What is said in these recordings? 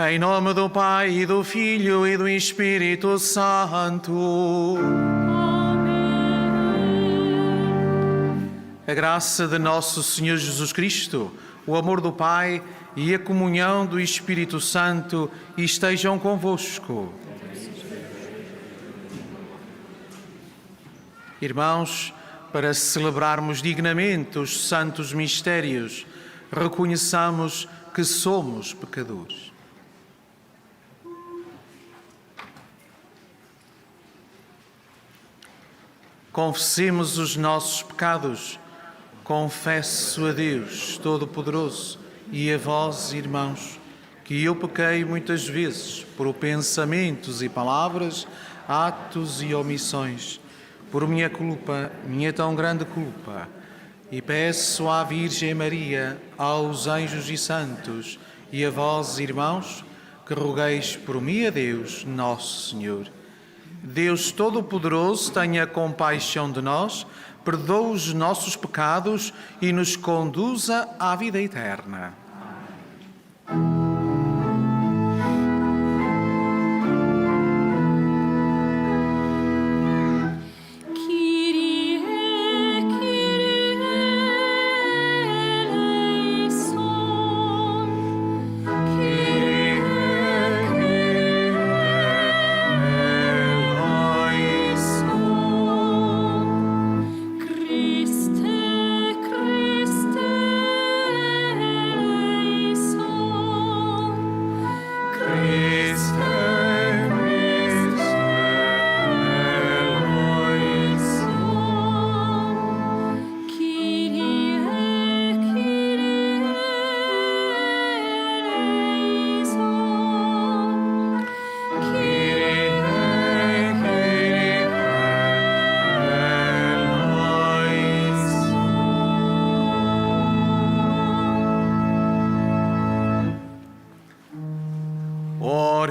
Em nome do Pai, e do Filho, e do Espírito Santo. A graça de nosso Senhor Jesus Cristo, o amor do Pai e a comunhão do Espírito Santo estejam convosco. Irmãos, para celebrarmos dignamente os santos mistérios, reconheçamos que somos pecadores. Confessemos os nossos pecados. Confesso a Deus Todo-Poderoso e a vós, irmãos, que eu pequei muitas vezes por pensamentos e palavras, atos e omissões, por minha culpa, minha tão grande culpa, e peço à Virgem Maria, aos anjos e santos e a vós, irmãos, que rogueis por mim a Deus, nosso Senhor. Deus Todo-Poderoso, tenha compaixão de nós, perdoe os nossos pecados e nos conduza à vida eterna.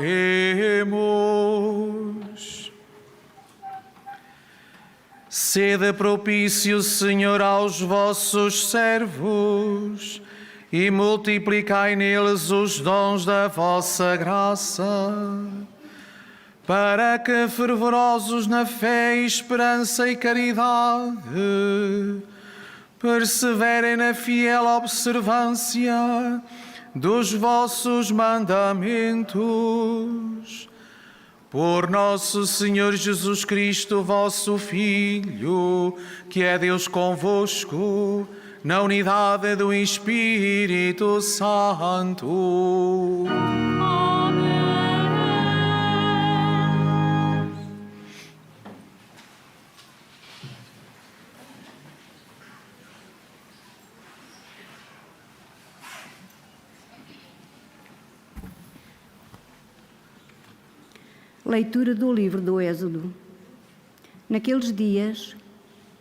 Oremos. Sede propício, Senhor, aos vossos servos e multiplicai neles os dons da vossa graça, para que, fervorosos na fé, esperança e caridade, perseverem na fiel observância dos vossos mandamentos. Por nosso Senhor Jesus Cristo, vosso Filho, que é Deus convosco, na unidade do Espírito Santo. Leitura do livro do Êxodo. Naqueles dias,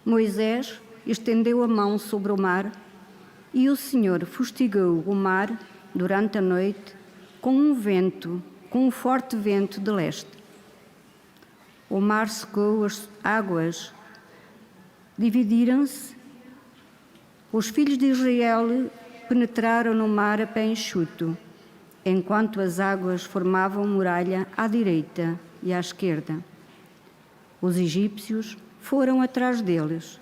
Moisés estendeu a mão sobre o mar e o Senhor fustigou o mar durante a noite com um forte vento de leste. O mar secou, as águas dividiram-se. Os filhos de Israel penetraram no mar a pé enxuto, enquanto as águas formavam muralha à direita e à esquerda. Os egípcios foram atrás deles.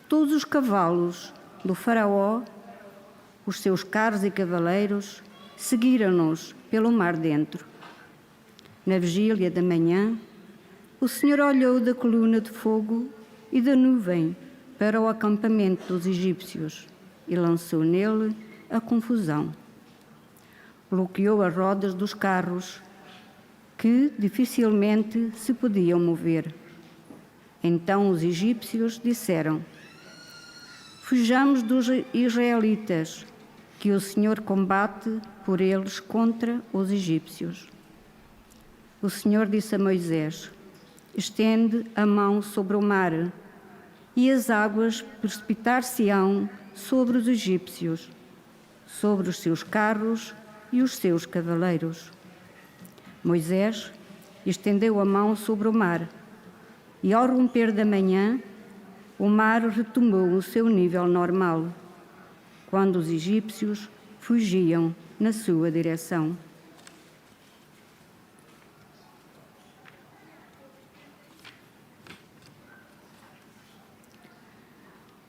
Todos os cavalos do faraó, os seus carros e cavaleiros, seguiram-nos pelo mar dentro. Na vigília da manhã, o Senhor olhou da coluna de fogo e da nuvem para o acampamento dos egípcios e lançou nele a confusão. Bloqueou as rodas dos carros, que dificilmente se podiam mover. Então os egípcios disseram: fujamos dos israelitas, que o Senhor combate por eles contra os egípcios. O Senhor disse a Moisés: estende a mão sobre o mar, e as águas precipitar-se-ão sobre os egípcios, sobre os seus carros e os seus cavaleiros. Moisés estendeu a mão sobre o mar, e ao romper da manhã, o mar retomou o seu nível normal, quando os egípcios fugiam na sua direção.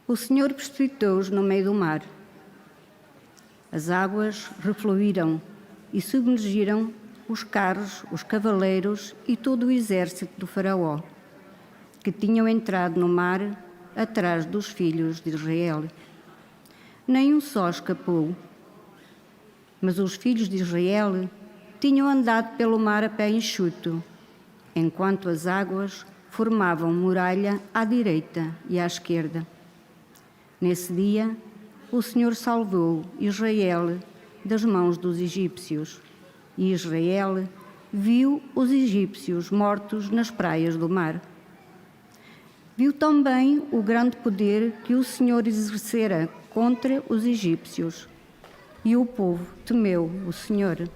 o Senhor precipitou-os no meio do mar. As águas refluíram e submergiram os carros, os cavaleiros e todo o exército do faraó, que tinham entrado no mar atrás dos filhos de Israel. Nenhum só escapou, mas os filhos de Israel tinham andado pelo mar a pé enxuto, enquanto as águas formavam muralha à direita e à esquerda. Nesse dia, o Senhor salvou Israel das mãos dos egípcios, e Israel viu os egípcios mortos nas praias do mar. Viu também o grande poder que o Senhor exercera contra os egípcios, e o povo temeu o Senhor,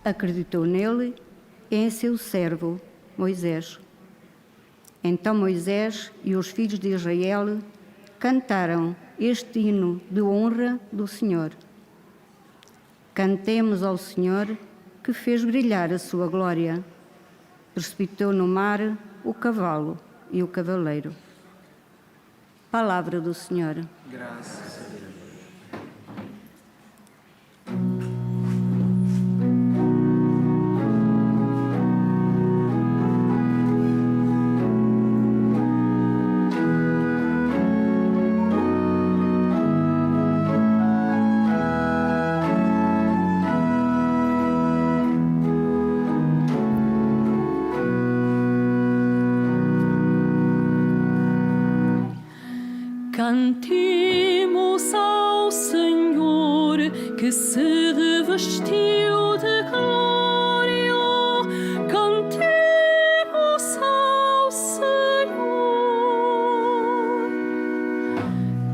acreditou nele e em seu servo Moisés. Então Moisés e os filhos de Israel cantaram este hino de honra do Senhor. Cantemos ao Senhor, que fez brilhar a sua glória. Precipitou no mar o cavalo e o cavaleiro. Palavra do Senhor. Graças a Deus. Cantemos ao Senhor, que se revestiu de glória. Cantemos ao Senhor.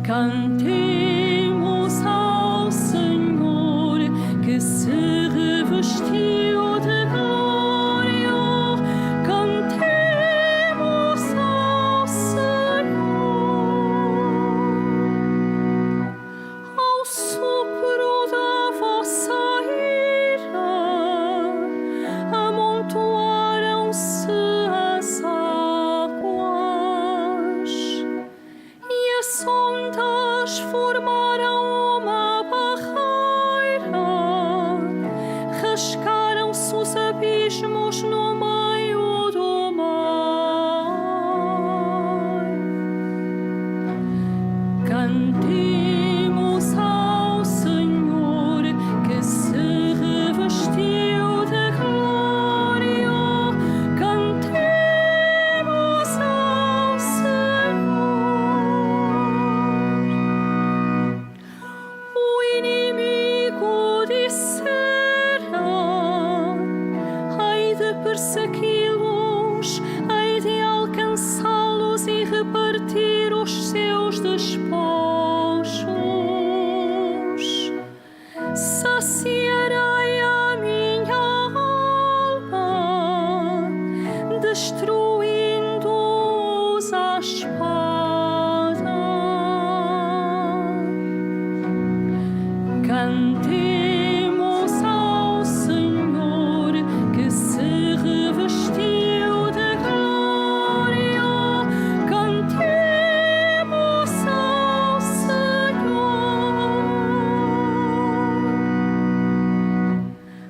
Cantemos ao Senhor, que se revestiu de glória. Cantemos ao Senhor. Ao sopro da vossa ira, amontoaram-se as águas, e as ondas formaram uma barreira, rasgaram-se os abismos no meio do mar. Cantemos ao Senhor, que se revestiu de glória. Cantemos ao Senhor. O inimigo dissera: hei de persegui-los, hei de alcançá-los e repartir os seus despojos. Saciarei a minha alma, destruindo-os à espada. Cantemos ao Senhor, que se revestiu de glória. Cantemos ao Senhor.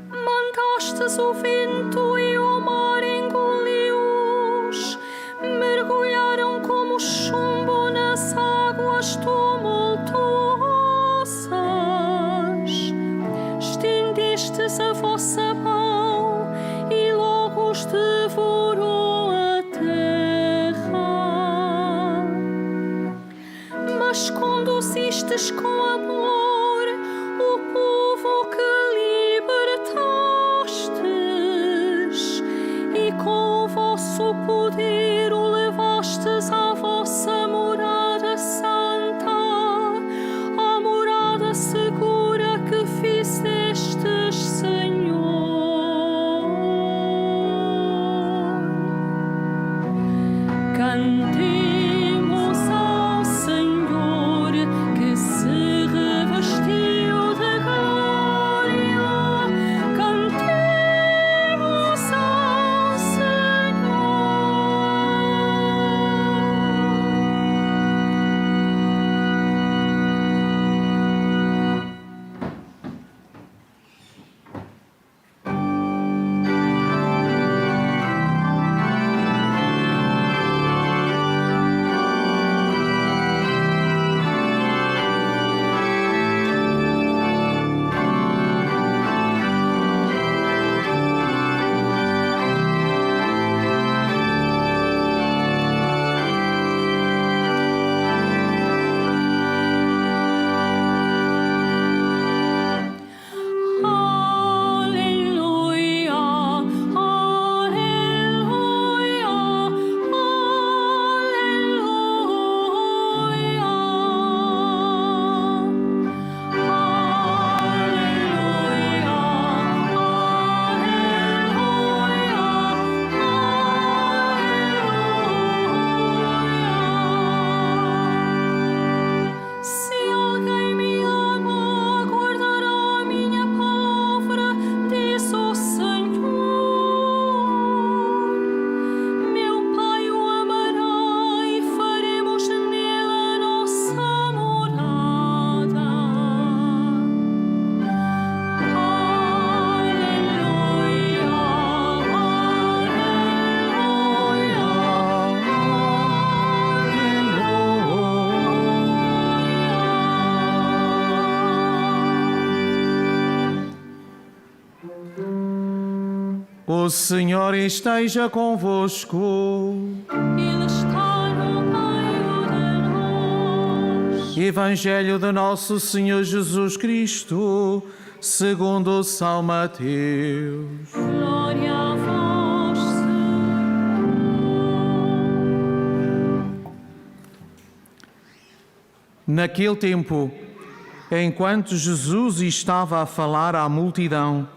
Mandastes o vento e o mar engoliu-os, mergulharam como chumbo nas águas tumultuosas. Estendestes a vossa mão e logo os devorou a terra. Mas conduzistes com amor o povo que libertastes, e com o vosso poder o levastes à vossa morada santa, à morada segura que fizestes, Senhor. Cantemos ao Senhor, que se revestiu de glória. Cantemos ao Senhor. O Senhor esteja convosco. Ele está no meio de nós. Evangelho de Nosso Senhor Jesus Cristo, segundo São Mateus. Glória a vós, Senhor. Naquele tempo, enquanto Jesus estava a falar à multidão,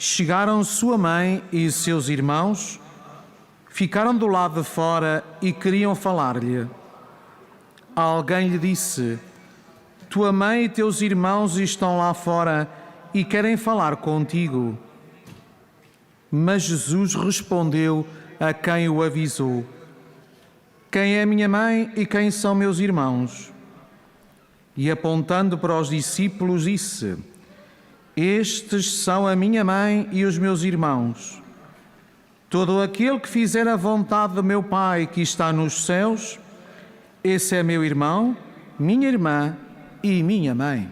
chegaram sua mãe e seus irmãos, ficaram do lado de fora e queriam falar-lhe. Alguém lhe disse: tua mãe e teus irmãos estão lá fora e querem falar contigo. Mas Jesus respondeu a quem o avisou: quem é minha mãe e quem são meus irmãos? E apontando para os discípulos disse: estes são a minha mãe e os meus irmãos. Todo aquele que fizer a vontade do meu Pai que está nos céus, esse é meu irmão, minha irmã e minha mãe.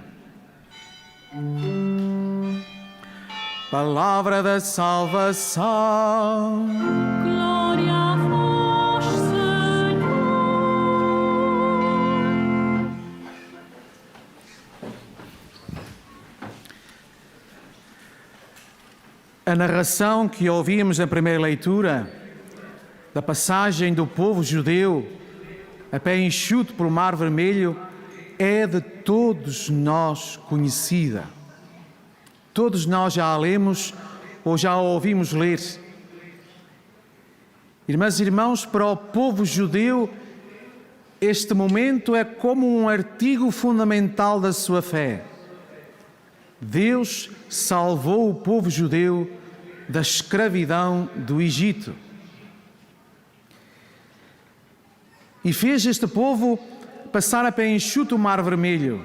Palavra da salvação. Glória a vós, Senhor. A narração que ouvimos na primeira leitura da passagem do povo judeu a pé enxuto pelo Mar Vermelho é de todos nós conhecida. Todos nós já a lemos ou já a ouvimos ler. Irmãs e irmãos, para o povo judeu, este momento é como um artigo fundamental da sua fé. Deus salvou o povo judeu da escravidão do Egito. E fez este povo passar a pé enxuto o Mar Vermelho.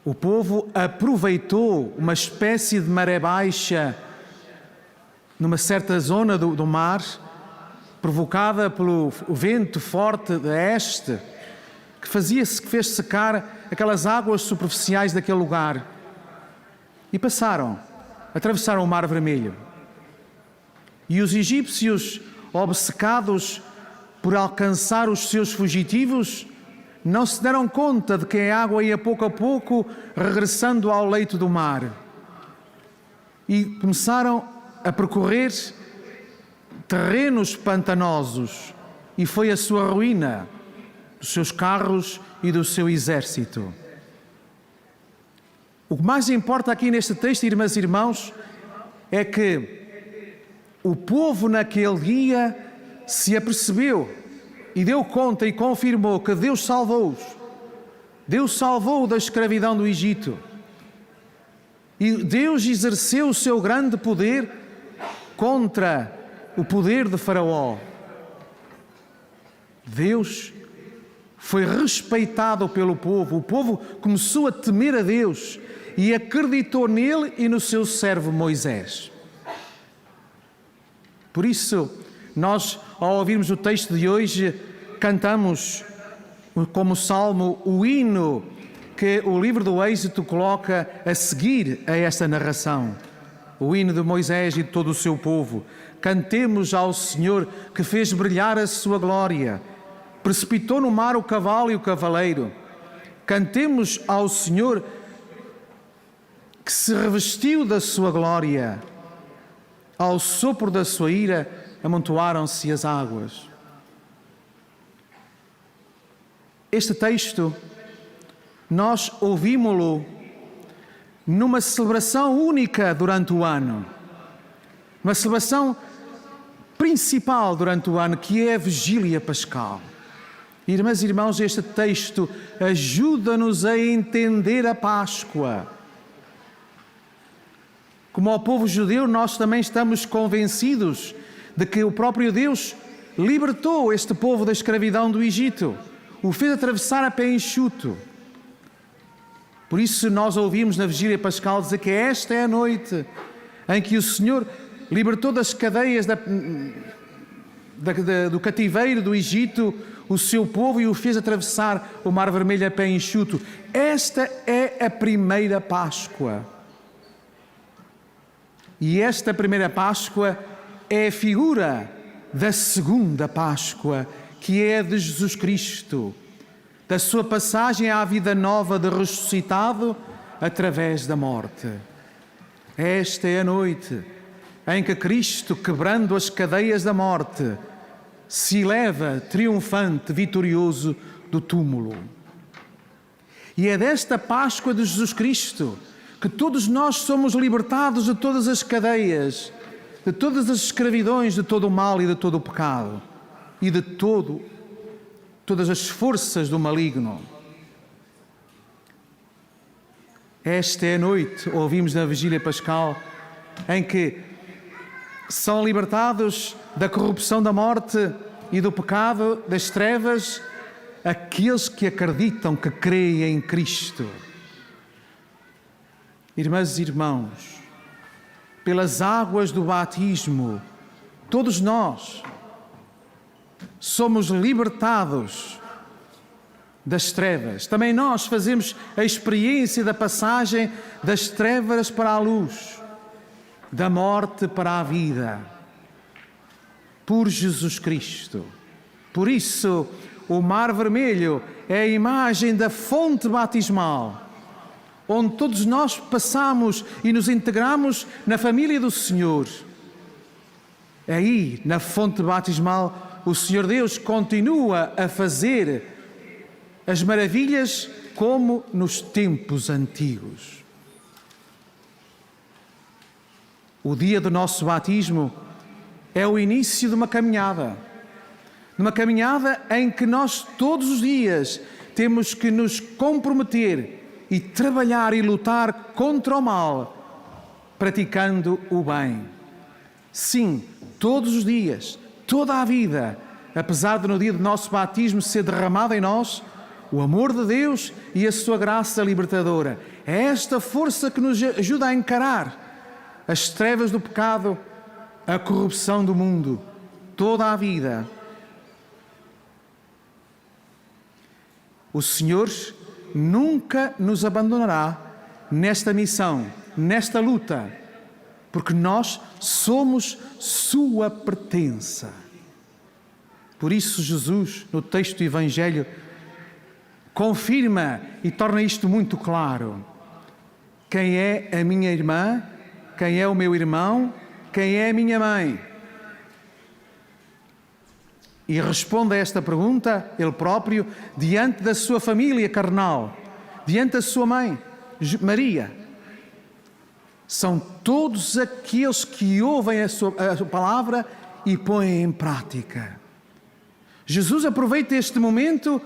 O povo aproveitou uma espécie de maré baixa numa certa zona do mar, provocada pelo vento forte de este, que fez secar aquelas águas superficiais daquele lugar. E atravessaram o Mar Vermelho. E os egípcios, obcecados por alcançar os seus fugitivos, não se deram conta de que a água ia pouco a pouco regressando ao leito do mar. E começaram a percorrer terrenos pantanosos. E foi a sua ruína, dos seus carros e do seu exército. O que mais importa aqui neste texto, irmãs e irmãos, é que o povo naquele dia se apercebeu e deu conta e confirmou que Deus salvou-os. Deus salvou-o da escravidão do Egito. E Deus exerceu o seu grande poder contra o poder de Faraó. Deus foi respeitado pelo povo. O povo começou a temer a Deus e acreditou nele e no seu servo Moisés. Por isso, nós, ao ouvirmos o texto de hoje, cantamos como salmo o hino que o livro do Êxodo coloca a seguir a esta narração. O hino de Moisés e de todo o seu povo. Cantemos ao Senhor que fez brilhar a sua glória, precipitou no mar o cavalo e o cavaleiro. Cantemos ao Senhor que se revestiu da sua glória. Ao sopro da sua ira amontoaram-se as águas. Este texto, nós ouvimos-lo numa celebração única durante o ano. Uma celebração principal durante o ano, que é a Vigília Pascal. Irmãs e irmãos, este texto ajuda-nos a entender a Páscoa. Como ao povo judeu, nós também estamos convencidos de que o próprio Deus libertou este povo da escravidão do Egito, o fez atravessar a pé enxuto. Por isso nós ouvimos na Vigília Pascal dizer que esta é a noite em que o Senhor libertou das cadeias do cativeiro do Egito o seu povo e o fez atravessar o Mar Vermelho a pé enxuto. Esta é a primeira Páscoa. E esta primeira Páscoa é a figura da segunda Páscoa, que é a de Jesus Cristo, da sua passagem à vida nova de ressuscitado através da morte. Esta é a noite em que Cristo, quebrando as cadeias da morte, se eleva triunfante, vitorioso do túmulo. E é desta Páscoa de Jesus Cristo que todos nós somos libertados de todas as cadeias, de todas as escravidões, de todo o mal e de todo o pecado e de todas as forças do maligno. Esta é a noite, ouvimos na Vigília Pascal, em que são libertados da corrupção da morte e do pecado, das trevas, aqueles que acreditam, que creem em Cristo. Irmãs e irmãos, pelas águas do batismo, todos nós somos libertados das trevas. Também nós fazemos a experiência da passagem das trevas para a luz, da morte para a vida, por Jesus Cristo. Por isso, o Mar Vermelho é a imagem da fonte batismal, onde todos nós passamos e nos integramos na família do Senhor. Aí, na fonte batismal, o Senhor Deus continua a fazer as maravilhas como nos tempos antigos. O dia do nosso batismo é o início de uma caminhada em que nós todos os dias temos que nos comprometer e trabalhar e lutar contra o mal, praticando o bem. Sim, todos os dias, toda a vida, apesar de no dia do nosso batismo ser derramado em nós o amor de Deus e a sua graça libertadora. É esta força que nos ajuda a encarar as trevas do pecado, a corrupção do mundo, toda a vida. O Senhor nunca nos abandonará nesta missão, nesta luta, porque nós somos sua pertença. Por isso Jesus, no texto do Evangelho, confirma e torna isto muito claro. Quem é a minha irmã? Quem é o meu irmão? Quem é a minha mãe? E responde a esta pergunta, ele próprio, diante da sua família carnal, diante da sua mãe, Maria. São todos aqueles que ouvem a sua palavra e põem em prática. Jesus aproveita este momento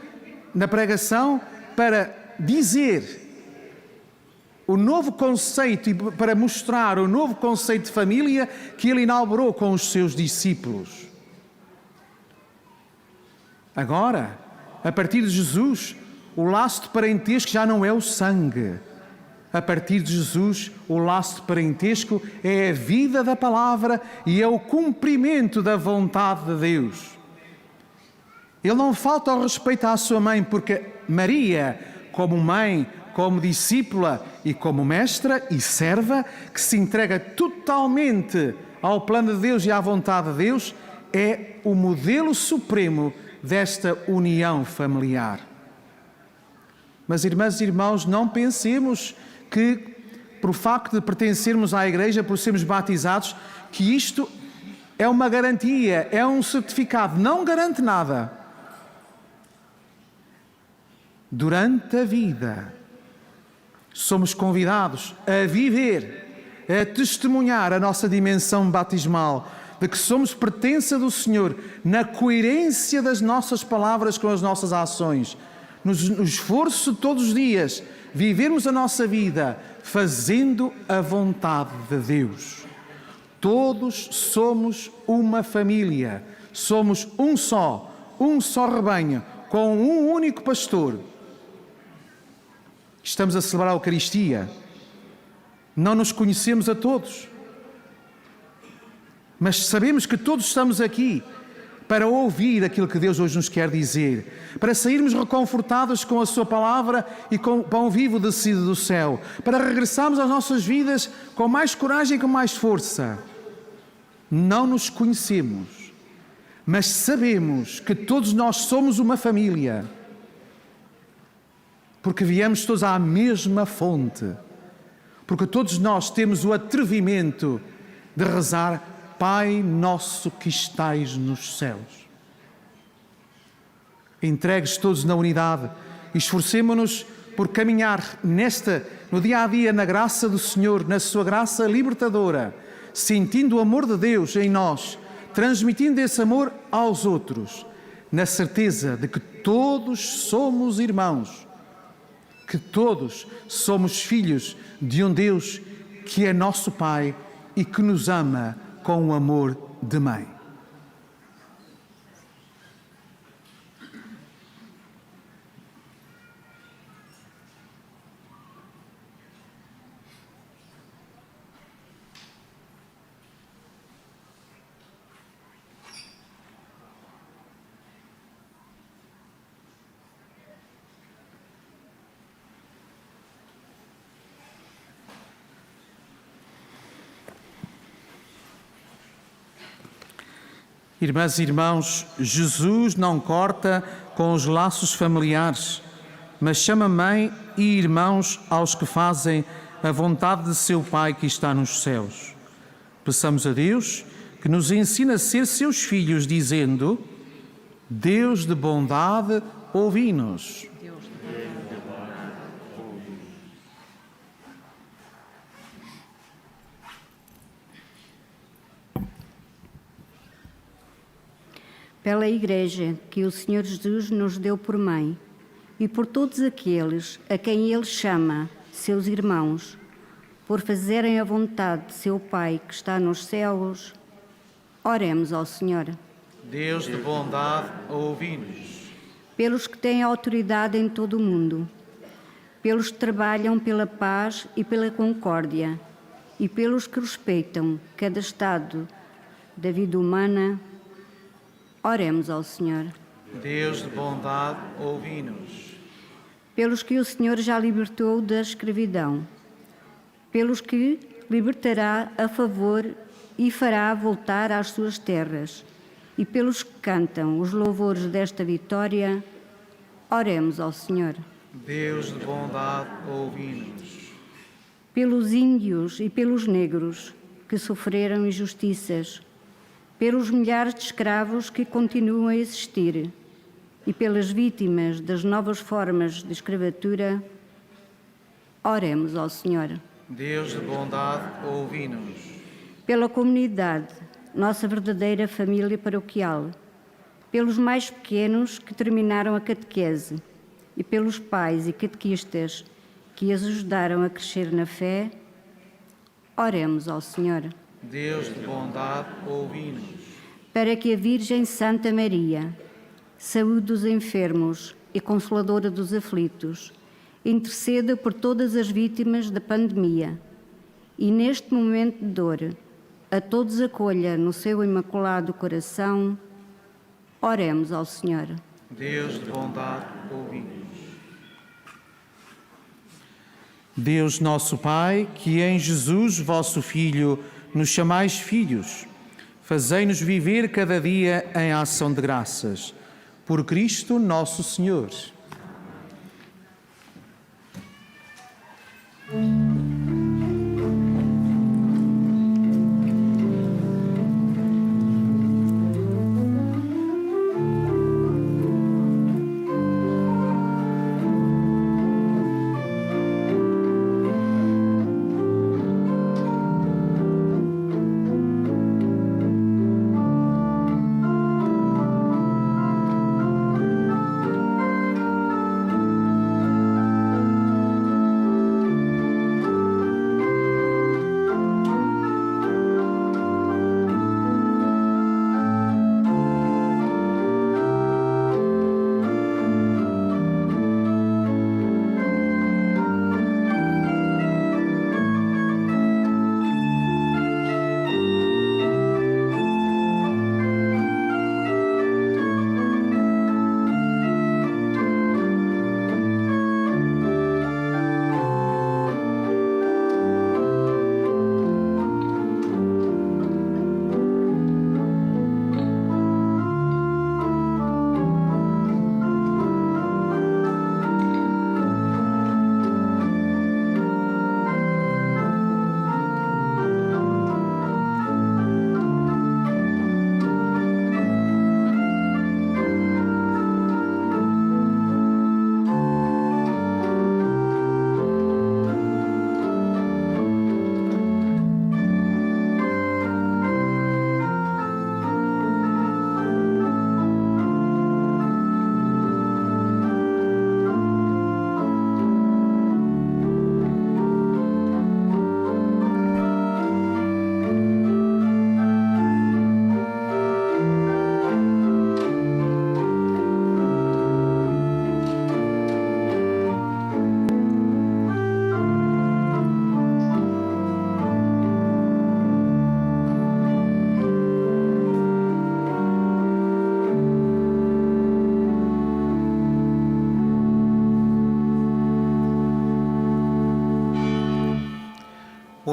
na pregação para dizer o novo conceito e para mostrar o novo conceito de família que ele inaugurou com os seus discípulos. Agora, a partir de Jesus, o laço de parentesco já não é o sangue. A partir de Jesus, o laço de parentesco é a vida da palavra e é o cumprimento da vontade de Deus. Ele não falta ao respeito à sua mãe, porque Maria, como mãe, como discípula e como mestra e serva, que se entrega totalmente ao plano de Deus e à vontade de Deus, é o modelo supremo desta união familiar. Mas, irmãs e irmãos, não pensemos que, por facto de pertencermos à Igreja, por sermos batizados, que isto é uma garantia, é um certificado. Não garante nada. Durante a vida, somos convidados a viver, a testemunhar a nossa dimensão batismal, de que somos pertença do Senhor, na coerência das nossas palavras com as nossas ações, no esforço de todos os dias, vivermos a nossa vida fazendo a vontade de Deus. Todos somos uma família, somos um só rebanho, com um único pastor. Estamos a celebrar a Eucaristia. Não nos conhecemos a todos, mas sabemos que todos estamos aqui para ouvir aquilo que Deus hoje nos quer dizer, para sairmos reconfortados com a sua palavra e com o pão vivo descido do céu, para regressarmos às nossas vidas com mais coragem e com mais força. Não nos conhecemos, mas sabemos que todos nós somos uma família, porque viemos todos à mesma fonte, porque todos nós temos o atrevimento de rezar: Pai nosso que estais nos céus. Entregues todos na unidade, esforcemo-nos por caminhar no dia a dia na graça do Senhor, na sua graça libertadora, sentindo o amor de Deus em nós, transmitindo esse amor aos outros, na certeza de que todos somos irmãos, que todos somos filhos de um Deus que é nosso Pai e que nos ama com o amor de mãe. Irmãs e irmãos, Jesus não corta com os laços familiares, mas chama mãe e irmãos aos que fazem a vontade de seu Pai que está nos céus. Peçamos a Deus que nos ensine a ser seus filhos, dizendo: Deus de bondade, ouvi-nos. Pela Igreja que o Senhor Jesus nos deu por mãe e por todos aqueles a quem Ele chama seus irmãos, por fazerem a vontade de seu Pai que está nos céus, oremos ao Senhor. Deus de bondade, ouvi-nos. Pelos que têm autoridade em todo o mundo, pelos que trabalham pela paz e pela concórdia, e pelos que respeitam cada estado da vida humana, oremos ao Senhor. Deus de bondade, ouvi-nos. Pelos que o Senhor já libertou da escravidão, pelos que libertará a favor e fará voltar às suas terras, e pelos que cantam os louvores desta vitória, oremos ao Senhor. Deus de bondade, ouvi-nos. Pelos índios e pelos negros que sofreram injustiças, pelos milhares de escravos que continuam a existir e pelas vítimas das novas formas de escravatura, oremos ao Senhor. Deus de bondade, ouvi-nos. Pela comunidade, nossa verdadeira família paroquial, pelos mais pequenos que terminaram a catequese e pelos pais e catequistas que as ajudaram a crescer na fé, oremos ao Senhor. Deus de bondade, ouvi-nos. Para que a Virgem Santa Maria, saúde dos enfermos e consoladora dos aflitos, interceda por todas as vítimas da pandemia e, neste momento de dor, a todos acolha no seu imaculado coração, oremos ao Senhor. Deus de bondade, ouvi-nos. Deus nosso Pai, que em Jesus, vosso Filho, nos chamais filhos, fazei-nos viver cada dia em ação de graças. Por Cristo nosso Senhor.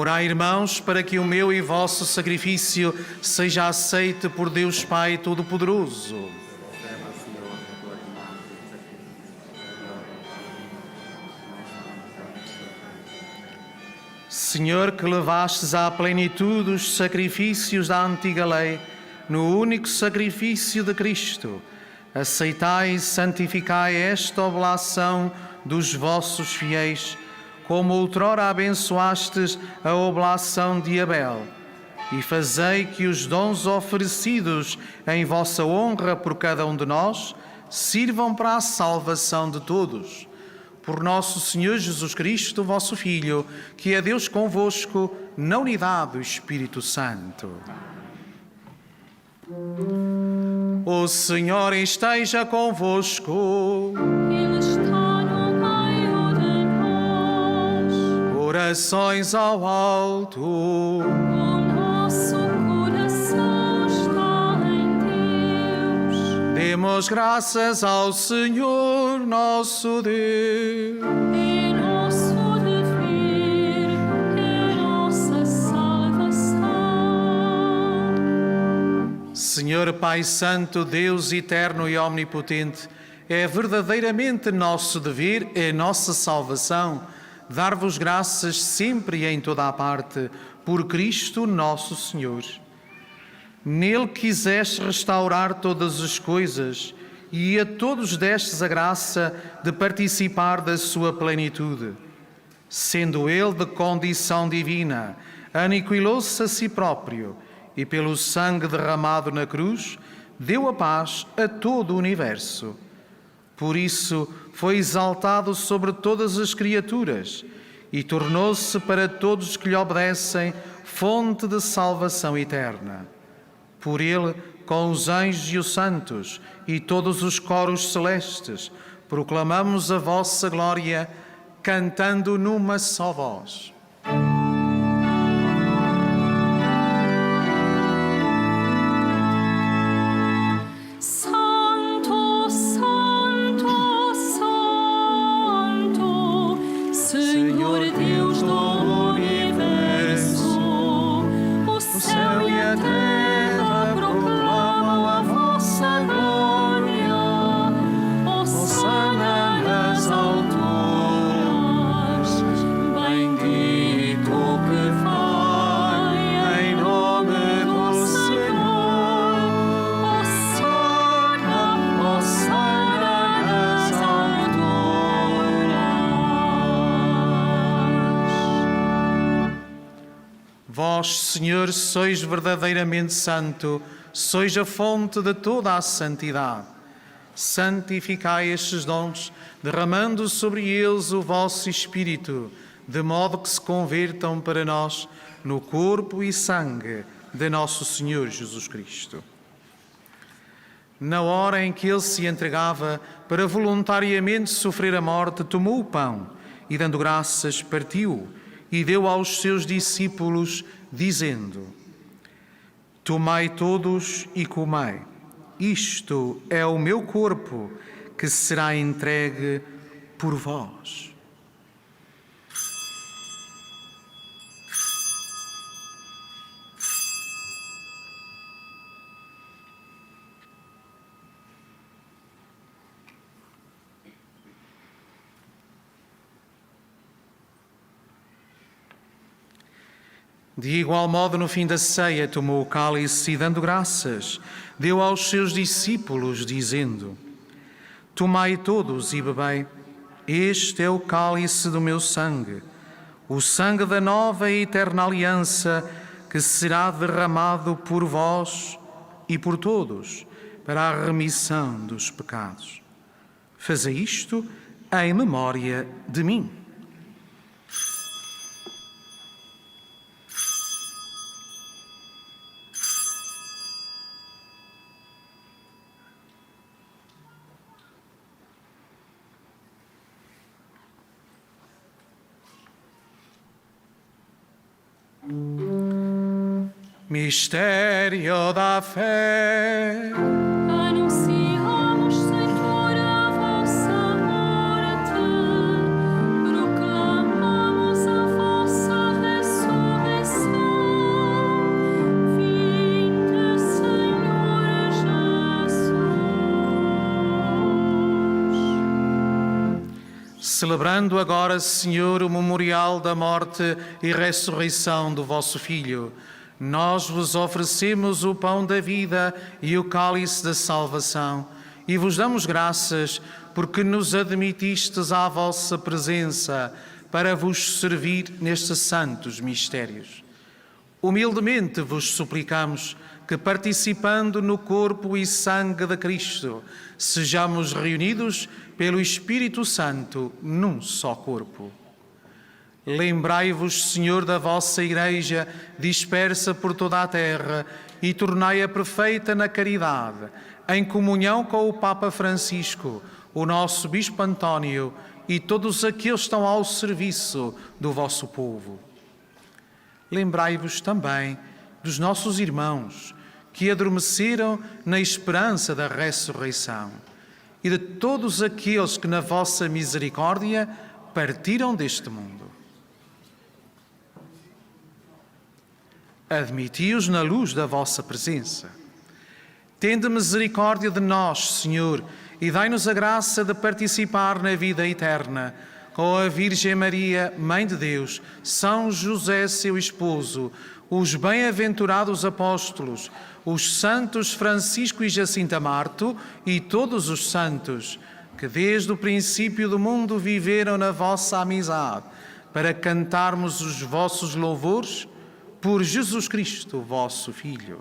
Orai, irmãos, para que o meu e vosso sacrifício seja aceite por Deus Pai Todo-Poderoso. Senhor, que levastes à plenitude os sacrifícios da antiga lei, no único sacrifício de Cristo, aceitai e santificai esta oblação dos vossos fiéis, como outrora abençoastes a oblação de Abel, e fazei que os dons oferecidos em vossa honra por cada um de nós sirvam para a salvação de todos. Por nosso Senhor Jesus Cristo, vosso Filho, que é Deus convosco, na unidade do Espírito Santo. O Senhor esteja convosco. Ele está no meio de nós. Orações ao alto. O nosso coração está em Deus. Demos graças ao Senhor, nosso Deus. É nosso dever, é nossa salvação. Senhor Pai Santo, Deus eterno e omnipotente, é verdadeiramente nosso dever, é nossa salvação, dar-vos graças sempre e em toda a parte, por Cristo nosso Senhor. Nele quiseste restaurar todas as coisas e a todos destes a graça de participar da sua plenitude. Sendo ele de condição divina, aniquilou-se a si próprio e pelo sangue derramado na cruz, deu a paz a todo o universo. Por isso foi exaltado sobre todas as criaturas e tornou-se para todos que lhe obedecem fonte de salvação eterna. Por ele, com os anjos e os santos e todos os coros celestes, proclamamos a vossa glória, cantando numa só voz. Santo, Santo, Santo, Senhor Deus do universo, o céu e a terra proclamam a vossa glória. Hosana nas alturas, bendito que vai em nome do Senhor. Hosana, Hosana nas alturas. Vós, Senhor, sois verdadeiramente santo, sois a fonte de toda a santidade. Santificai estes dons, derramando sobre eles o vosso Espírito, de modo que se convertam para nós no corpo e sangue de nosso Senhor Jesus Cristo. Na hora em que ele se entregava para voluntariamente sofrer a morte, tomou o pão e, dando graças, partiu e deu aos seus discípulos, dizendo: Tomai todos e comei. Isto é o meu corpo, que será entregue por vós. De igual modo, no fim da ceia, tomou o cálice e, dando graças, deu aos seus discípulos, dizendo: Tomai todos e bebei, este é o cálice do meu sangue, o sangue da nova e eterna aliança, que será derramado por vós e por todos, para a remissão dos pecados. Fazei isto em memória de mim. Mistério da fé. Anunciamos, Senhor, a vossa morte, proclamamos a vossa ressurreição Celebrando agora, Senhor, o memorial da morte e ressurreição do vosso Filho, nós vos oferecemos o pão da vida e o cálice da salvação e vos damos graças porque nos admitistes à vossa presença para vos servir nestes santos mistérios. Humildemente vos suplicamos que, participando no corpo e sangue de Cristo, sejamos reunidos pelo Espírito Santo num só corpo. Lembrai-vos, Senhor, da vossa Igreja dispersa por toda a terra e tornai-a perfeita na caridade, em comunhão com o Papa Francisco, o nosso Bispo António e todos aqueles que estão ao serviço do vosso povo. Lembrai-vos também dos nossos irmãos que adormeceram na esperança da ressurreição e de todos aqueles que na vossa misericórdia partiram deste mundo. Admiti-os na luz da vossa presença. Tende misericórdia de nós, Senhor, e dai-nos a graça de participar na vida eterna com a Virgem Maria, Mãe de Deus, São José, seu esposo, os bem-aventurados apóstolos, os santos Francisco e Jacinta Marto e todos os santos que desde o princípio do mundo viveram na vossa amizade, para cantarmos os vossos louvores por Jesus Cristo, vosso Filho.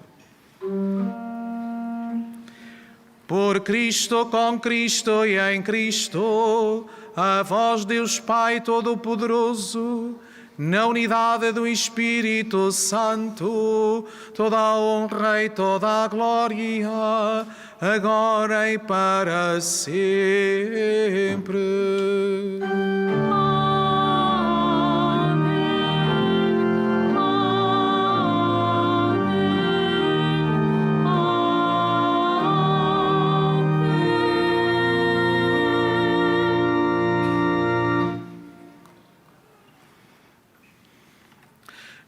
Por Cristo, com Cristo e em Cristo, a vós, Deus Pai Todo-Poderoso, na unidade do Espírito Santo, toda a honra e toda a glória, agora e para sempre.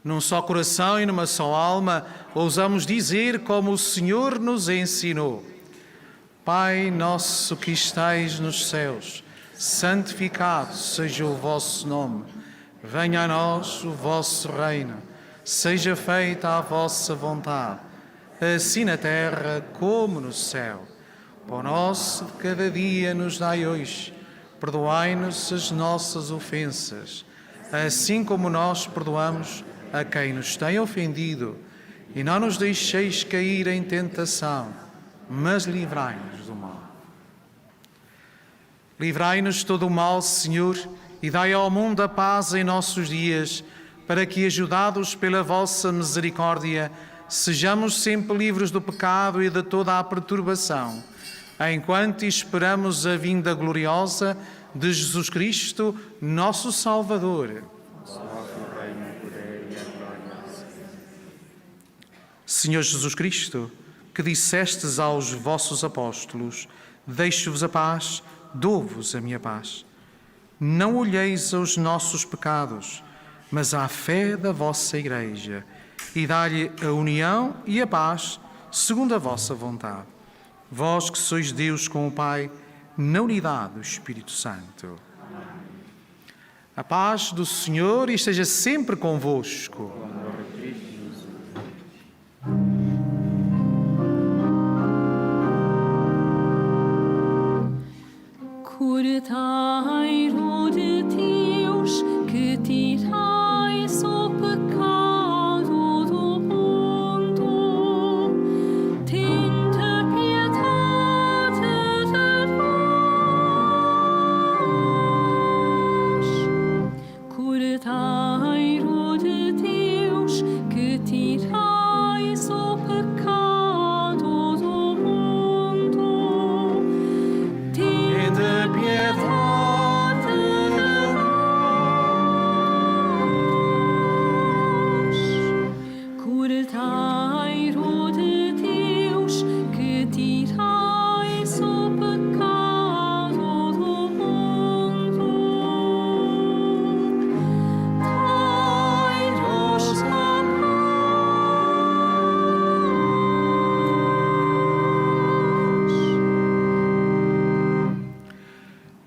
Num só coração e numa só alma, ousamos dizer como o Senhor nos ensinou. Pai nosso que estais nos céus, santificado seja o vosso nome. Venha a nós o vosso reino. Seja feita a vossa vontade, assim na terra como no céu. Pão nosso de cada dia nos dai hoje. Perdoai-nos as nossas ofensas, assim como nós perdoamos a quem nos tem ofendido, e não nos deixeis cair em tentação, mas livrai-nos do mal. Livrai-nos de todo o mal, Senhor, e dai ao mundo a paz em nossos dias, para que, ajudados pela vossa misericórdia, sejamos sempre livres do pecado e de toda a perturbação, enquanto esperamos a vinda gloriosa de Jesus Cristo, nosso Salvador. Senhor Jesus Cristo, que dissestes aos vossos apóstolos: deixo-vos a paz, dou-vos a minha paz. Não olheis aos nossos pecados, mas à fé da vossa Igreja, e dá-lhe a união e a paz, segundo a vossa vontade. Vós que sois Deus com o Pai, na unidade do Espírito Santo. A paz do Senhor esteja sempre convosco. Cortai-o de Deus, que tirais o pecado do mundo. Tende piedade de nós. Cortai-o de Deus, que tirais o pecado do mundo. Tende piedade de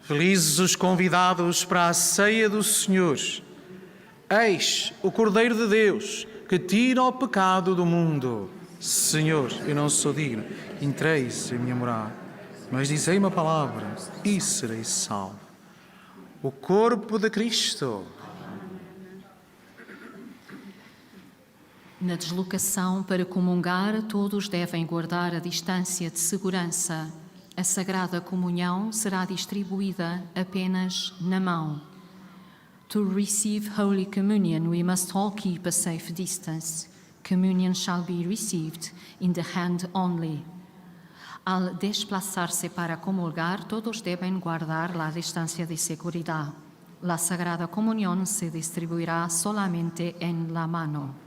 Felizes os convidados para a ceia do Senhor. Eis o Cordeiro de Deus, que tira o pecado do mundo. Senhor, eu não sou digno, entreis em minha morada, mas dizei uma palavra e serei salvo. O corpo de Cristo. Na deslocação para comungar, todos devem guardar a distância de segurança. A Sagrada Comunhão será distribuída apenas na mão. To receive Holy Communion, we must all keep a safe distance. Communion shall be received in the hand only. Al desplazarse para comulgar, todos deben guardar la distancia de seguridad. La Sagrada Comunión se distribuirá solamente en la mano.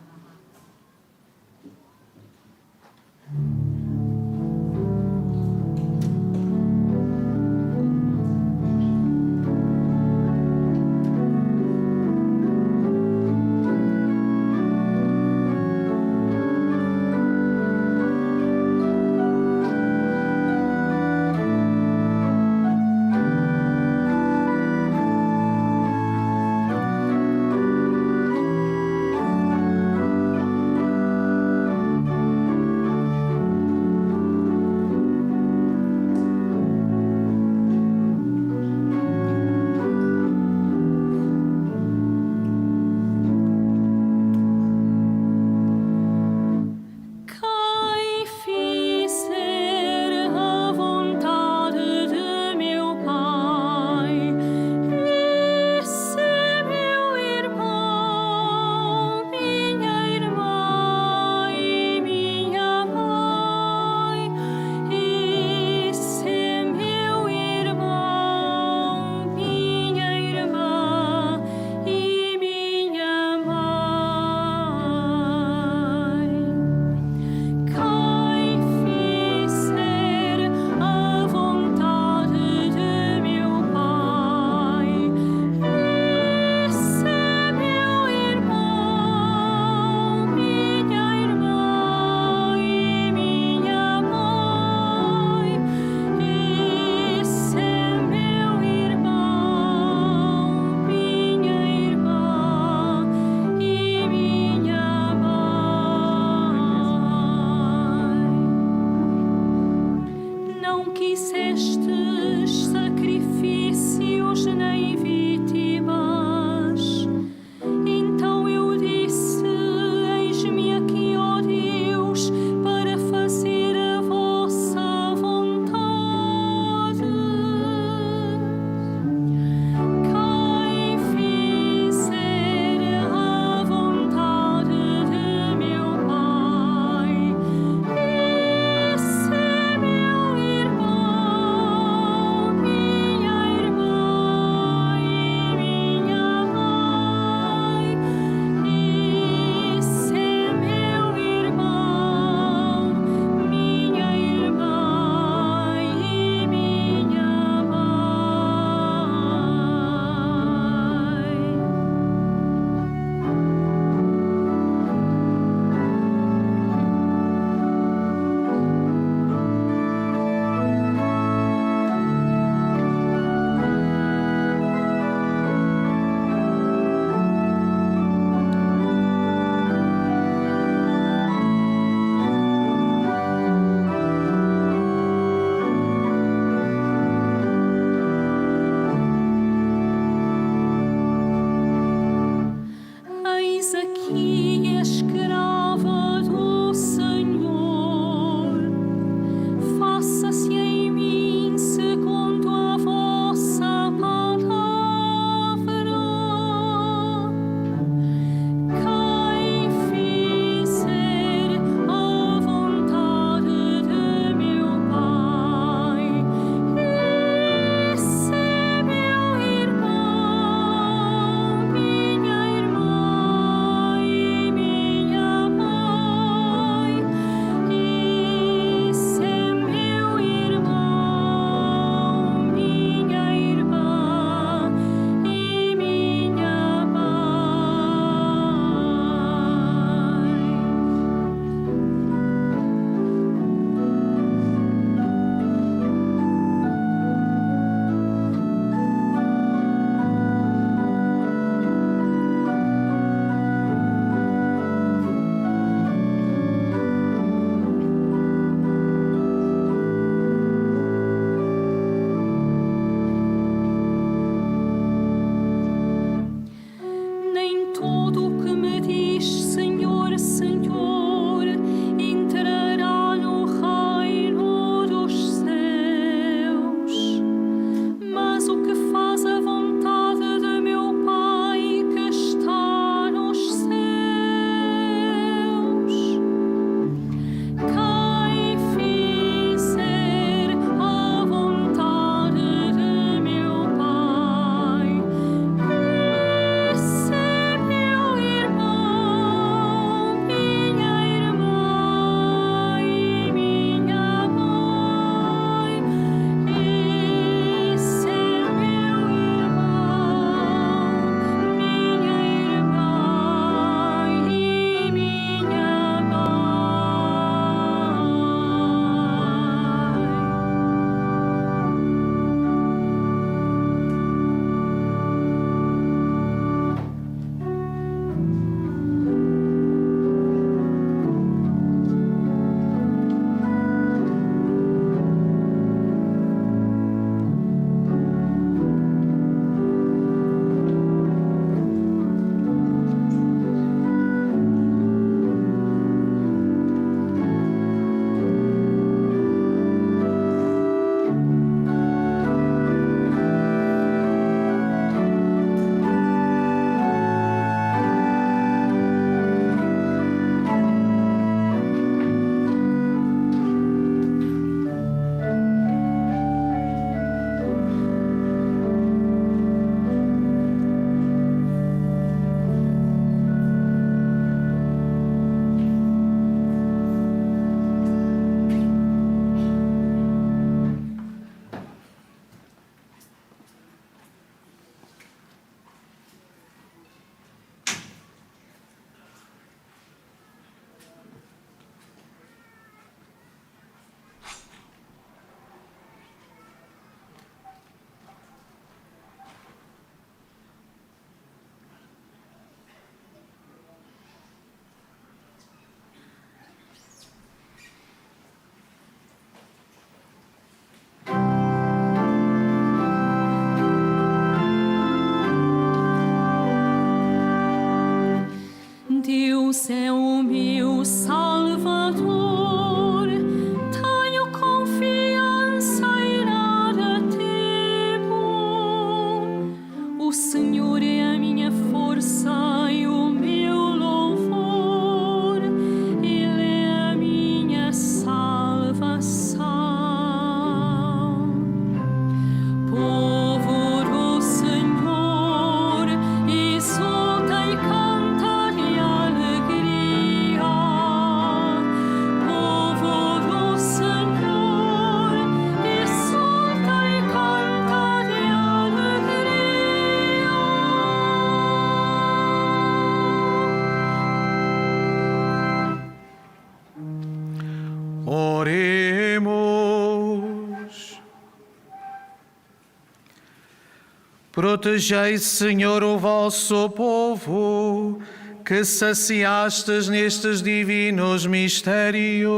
Protegei, Senhor, o vosso povo, que saciastes nestes divinos mistérios.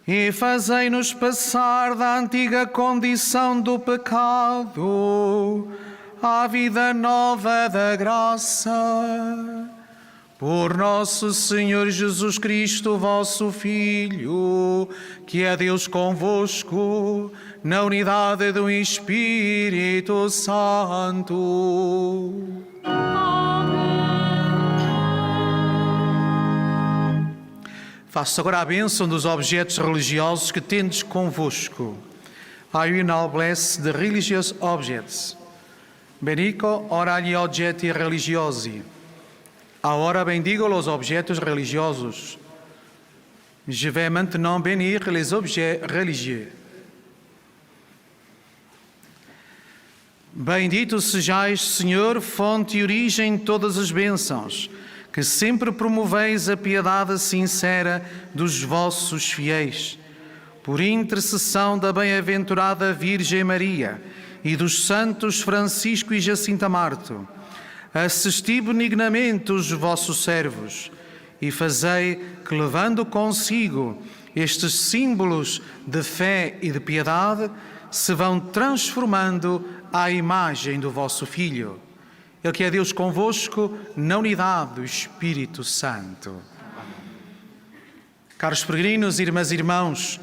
E fazei-nos passar da antiga condição do pecado à vida nova da graça. Por nosso Senhor Jesus Cristo, vosso Filho, que é Deus convosco, na unidade do Espírito Santo. Faço agora a bênção dos objetos religiosos que tendes convosco. I will now bless the religious objects. Bendico ora gli oggetti religiosi. Ahora bendigo los objetos religiosos. Je vais maintenant bénir les objets religieux. Bendito sejais, Senhor, fonte e origem de todas as bênçãos, que sempre promoveis a piedade sincera dos vossos fiéis. Por intercessão da bem-aventurada Virgem Maria e dos santos Francisco e Jacinta Marto, assisti benignamente os vossos servos e fazei que, levando consigo estes símbolos de fé e de piedade, se vão transformando à imagem do vosso Filho. Ele que é Deus convosco, na unidade do Espírito Santo. Caros peregrinos, irmãs e irmãos,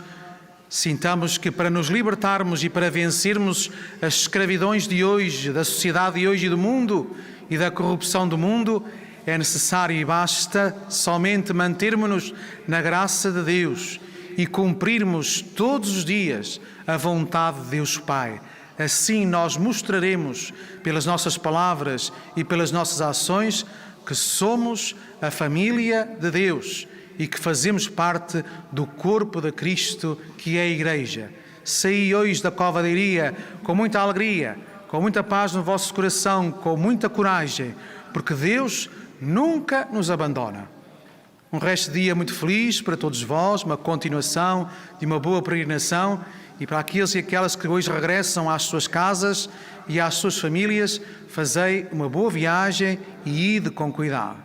sintamos que para nos libertarmos e para vencermos as escravidões de hoje, da sociedade de hoje e do mundo, e da corrupção do mundo, é necessário e basta somente mantermos-nos na graça de Deus e cumprirmos todos os dias a vontade de Deus Pai. Assim nós mostraremos, pelas nossas palavras e pelas nossas ações, que somos a família de Deus e que fazemos parte do corpo de Cristo, que é a Igreja. Saí hoje da cova da Iria com muita alegria, com muita paz no vosso coração, com muita coragem, porque Deus nunca nos abandona. Um resto de dia muito feliz para todos vós, uma continuação de uma boa peregrinação, e para aqueles e aquelas que hoje regressam às suas casas e às suas famílias, fazei uma boa viagem e ide com cuidado.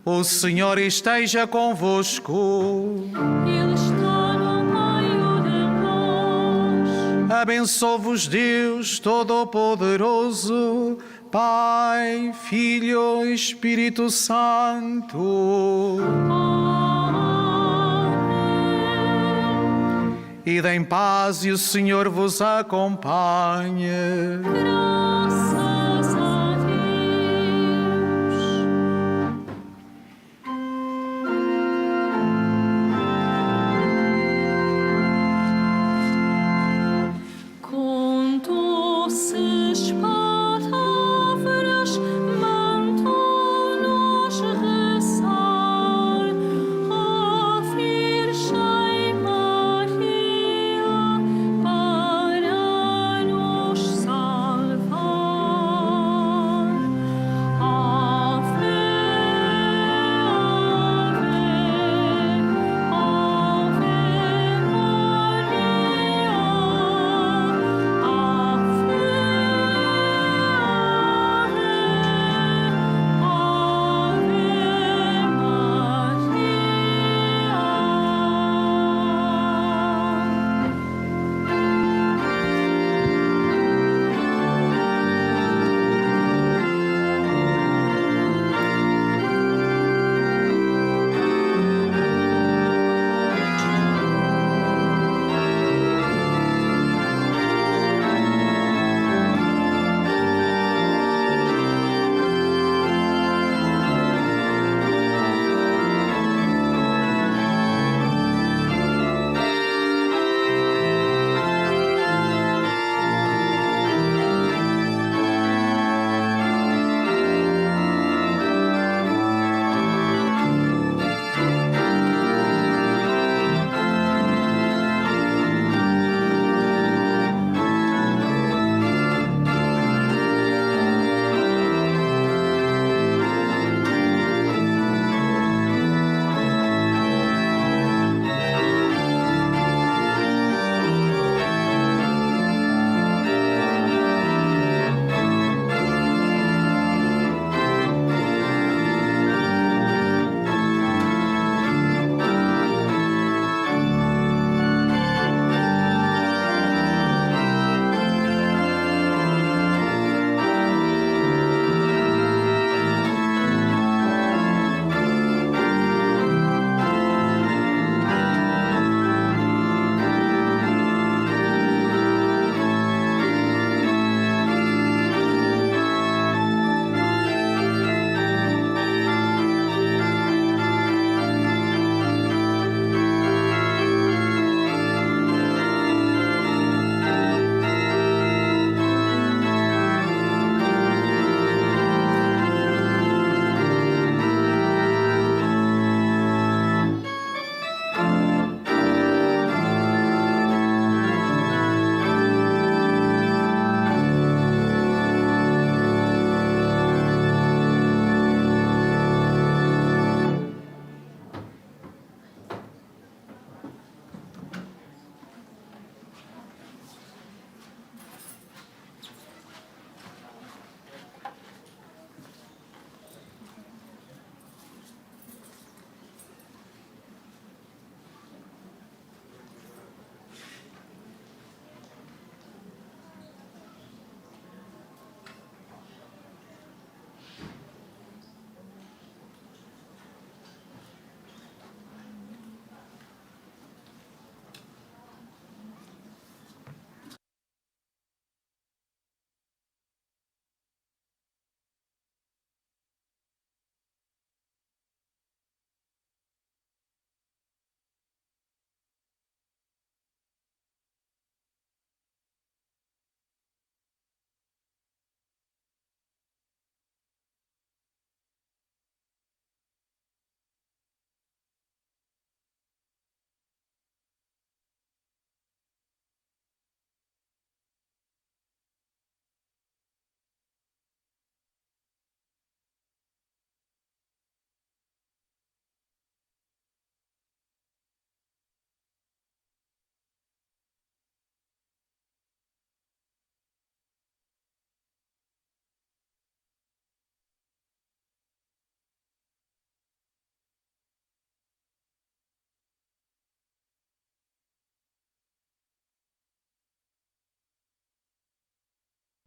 O Senhor esteja convosco. Ele está no meio de nós. Abençoe-vos Deus Todo-Poderoso, Pai, Filho e Espírito Santo. Ide em paz e o Senhor vos acompanhe. Graças